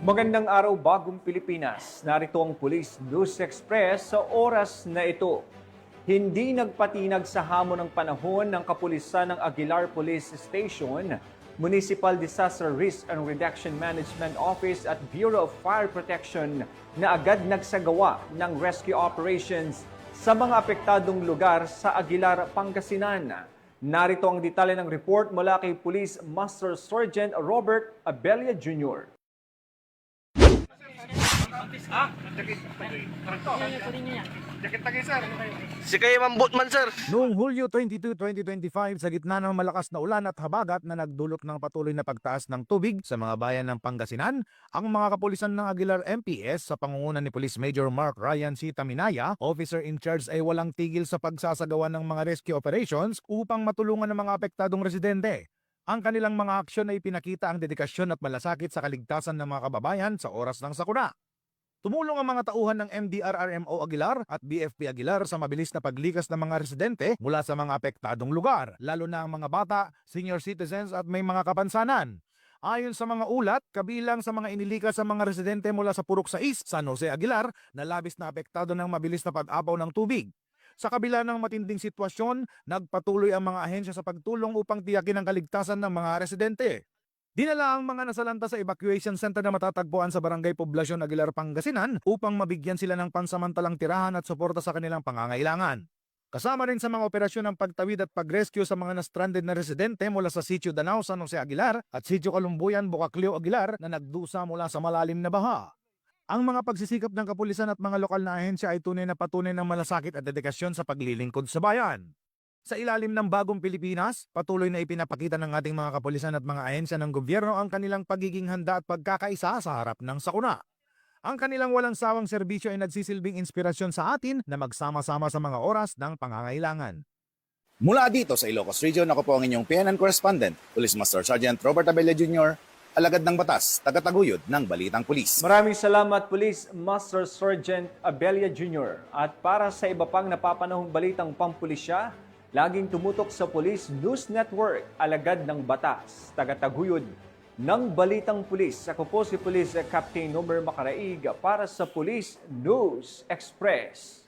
Magandang araw, bagong Pilipinas. Narito ang Police News Express sa oras na ito. Hindi nagpatinag sa hamon ng panahon ng kapulisan ng Aguilar Police Station, Municipal Disaster Risk and Reduction Management Office at Bureau of Fire Protection na agad nagsagawa ng rescue operations sa mga apektadong lugar sa Aguilar, Pangasinan. Narito ang detalye ng report mula kay Police Master Sergeant Robert Abella Jr. Si kayo mambutman, sir. Noong Hulyo 22, 2025, sa gitna ng malakas na ulan at habagat na nagdulot ng patuloy na pagtaas ng tubig sa mga bayan ng Pangasinan, ang mga kapulisan ng Aguilar MPS sa pangunguna ni Police Major Mark Ryan C. Taminaya, officer in charge, ay walang tigil sa pagsasagawa ng mga rescue operations upang matulungan ang mga apektadong residente. Ang kanilang mga aksyon ay pinakita ang dedikasyon at malasakit sa kaligtasan ng mga kababayan sa oras ng sakuna. Tumulong ang mga tauhan ng MDRRMO Aguilar at BFP Aguilar sa mabilis na paglikas ng mga residente mula sa mga apektadong lugar, lalo na ang mga bata, senior citizens at may mga kapansanan. Ayon sa mga ulat, kabilang sa mga inilikas sa mga residente mula sa Purok 6, San Jose Aguilar, na labis na apektado ng mabilis na pag-apaw ng tubig. Sa kabila ng matinding sitwasyon, nagpatuloy ang mga ahensya sa pagtulong upang tiyakin ang kaligtasan ng mga residente. Dinala ang mga nasalanta sa evacuation center na matatagpuan sa Barangay Poblasyon Aguilar, Pangasinan upang mabigyan sila ng pansamantalang tirahan at suporta sa kanilang pangangailangan. Kasama rin sa mga operasyon ng pagtawid at pag-rescue sa mga na-stranded na residente mula sa Sitio Danao, San Jose Aguilar at Sitio Kalumbuyan, Bocaclio Aguilar na nagdusa mula sa malalim na baha. Ang mga pagsisikap ng kapulisan at mga lokal na ahensya ay tunay na patunay ng malasakit at dedikasyon sa paglilingkod sa bayan. Sa ilalim ng bagong Pilipinas, patuloy na ipinapakita ng ating mga kapulisan at mga ahensya ng gobyerno ang kanilang pagiging handa at pagkakaisa sa harap ng sakuna. Ang kanilang walang sawang serbisyo ay nagsisilbing inspirasyon sa atin na magsama-sama sa mga oras ng pangangailangan. Mula dito sa Ilocos Region, ako po ang inyong PNN correspondent, Police Master Sergeant Robert Abella Jr., alagad ng batas, tagataguyod ng Balitang Pulis. Maraming salamat, Police Master Sergeant Abella Jr. At para sa iba pang napapanahong balitang pampulisya, laging tumutok sa Police News Network, alagad ng batas, tagataguyod ng Balitang Pulis. Ako po si Police Captain Nomer Macaraig para sa Police News Express.